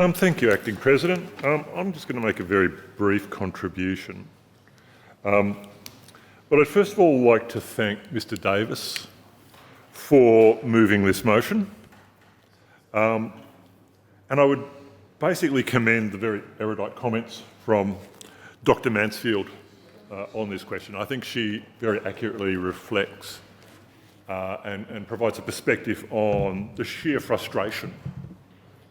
Thank you, Acting President. I'm just going to make a very brief contribution. But I'd first of all like to thank Mr Davis for moving this motion. And I would basically commend the very erudite comments from Dr Mansfield on this question. I think she very accurately reflects and provides a perspective on the sheer frustration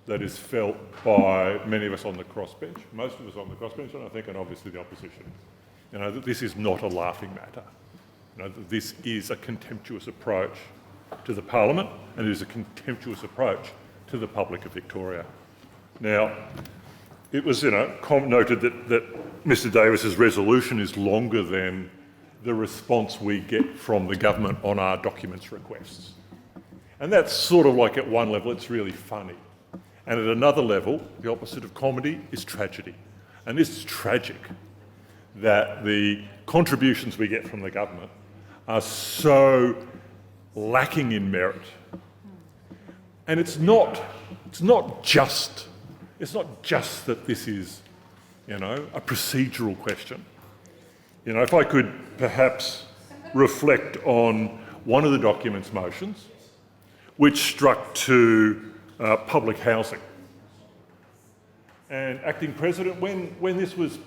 that is felt by many of us on the crossbench, most of us on the crossbench, and I think, and obviously the opposition. You know, that this is not a laughing matter. You know, that this is a contemptuous approach to the Parliament, and it is a contemptuous approach to the public of Victoria. Now, it was, noted that Mr Davis's resolution is longer than the response we get from the government on our documents requests. And that's sort of like, at one level, it's really funny. And at another level, the opposite of comedy is tragedy. And this is tragic that the contributions we get from the government are so lacking in merit. And it's not just that this is, a procedural question. If I could perhaps reflect on one of the document's motions, which struck to public housing. And Acting President, when this was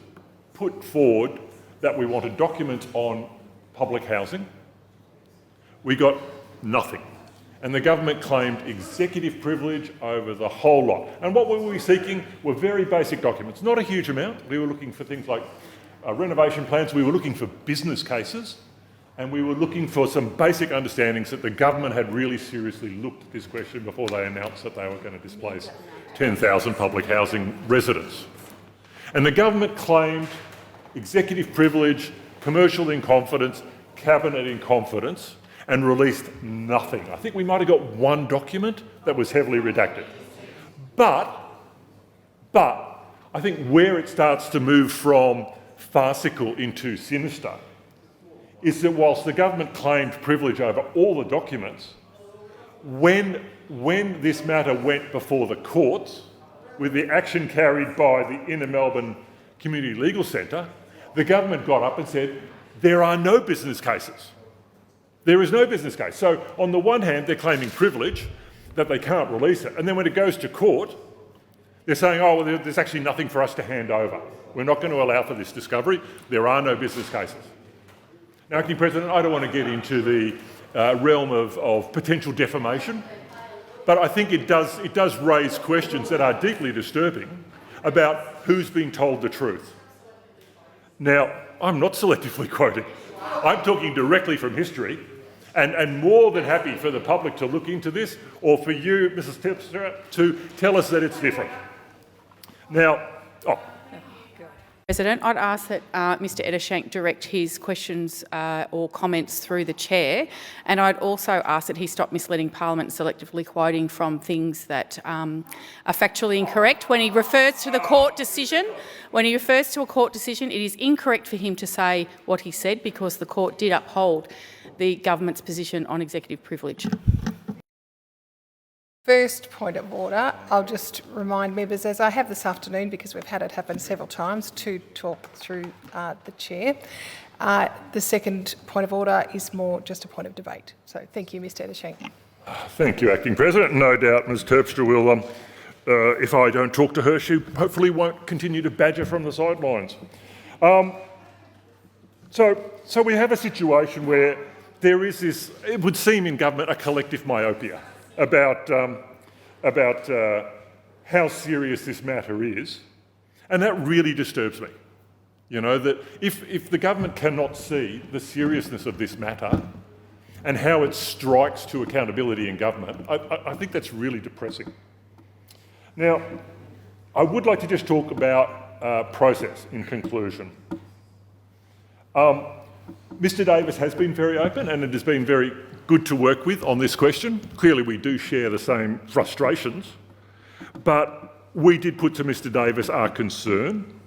put forward that we wanted documents on public housing, we got nothing. And the government claimed executive privilege over the whole lot. And what were we seeking were very basic documents, not a huge amount. We were looking for things like renovation plans, we were looking for business cases, and we were looking for some basic understandings that the government had really seriously looked at this question before they announced that they were going to displace 10,000 public housing residents. And the government claimed executive privilege, commercial in confidence, cabinet in confidence, and released nothing. I think we might have got one document that was heavily redacted. But I think where it starts to move from farcical into sinister is that whilst the government claimed privilege over all the documents, when this matter went before the courts, with the action carried by the Inner Melbourne Community Legal Centre, the government got up and said, there are no business cases. There is no business case. So on the one hand, they're claiming privilege, that they can't release it. And then when it goes to court, they're saying, oh, well, there's actually nothing for us to hand over. We're not going to allow for this discovery. There are no business cases. Now, Acting President, I don't want to get into the realm of potential defamation, but I think it does raise questions that are deeply disturbing about who's being told the truth. Now, I'm not selectively quoting. I'm talking directly from history, and more than happy for the public to look into this, or for you, Mrs Tipster, to tell us that it's different. Now, President, I'd ask that Mr Ettershank direct his questions or comments through the chair, and I'd also ask that he stop misleading Parliament and selectively quoting from things that are factually incorrect. When he refers to the court decision, it is incorrect for him to say what he said because the court did uphold the government's position on executive privilege. First point of order, I'll just remind members, as I have this afternoon, because we've had it happen several times, to talk through the chair. The second point of order is more just a point of debate. So thank you, Mr Ettershank. Thank you, Acting President. No doubt Ms Terpstra will, if I don't talk to her, she hopefully won't continue to badger from the sidelines. So we have a situation where there is this, it would seem in government, a collective myopia about how serious this matter is, and that really disturbs me. That if the government cannot see the seriousness of this matter and how it strikes to accountability in government, I think that's really depressing. Now, I would like to just talk about process in conclusion. Mr Davis has been very open, and it has been very good to work with on this question. Clearly we do share the same frustrations, but we did put to Mr Davis our concern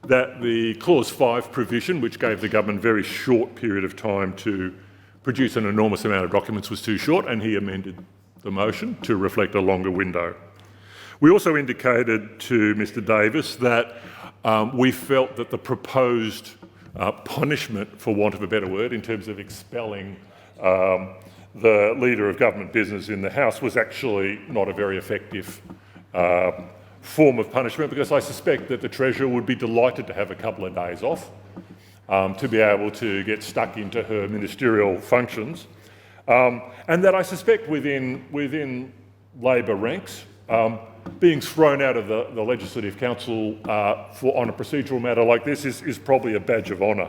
that the Clause 5 provision, which gave the government a very short period of time to produce an enormous amount of documents, was too short, and he amended the motion to reflect a longer window. We also indicated to Mr Davis that we felt that the proposed punishment, for want of a better word, in terms of expelling the Leader of Government Business in the House was actually not a very effective form of punishment, because I suspect that the Treasurer would be delighted to have a couple of days off to be able to get stuck into her ministerial functions, and that I suspect within Labor ranks, being thrown out of the Legislative Council on a procedural matter like this is probably a badge of honour.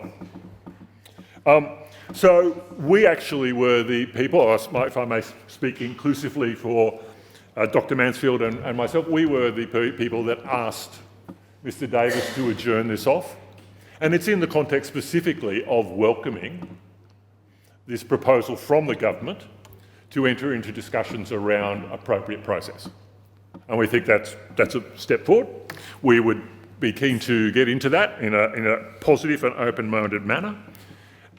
So we actually were the people, if I may speak inclusively for Dr Mansfield and myself, we were the people that asked Mr Davis to adjourn this off. And it's in the context specifically of welcoming this proposal from the government to enter into discussions around appropriate process. And we think that's a step forward. We would be keen to get into that in a positive and open-minded manner,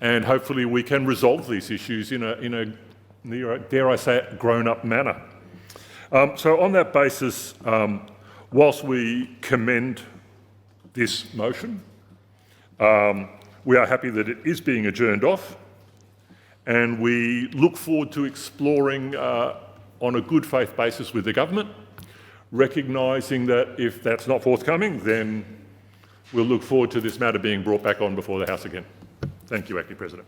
and hopefully we can resolve these issues in a dare I say it, grown-up manner. So on that basis, whilst we commend this motion, we are happy that it is being adjourned off, and we look forward to exploring on a good faith basis with the government, recognising that if that's not forthcoming, then we'll look forward to this matter being brought back on before the House again. Thank you, Acting President.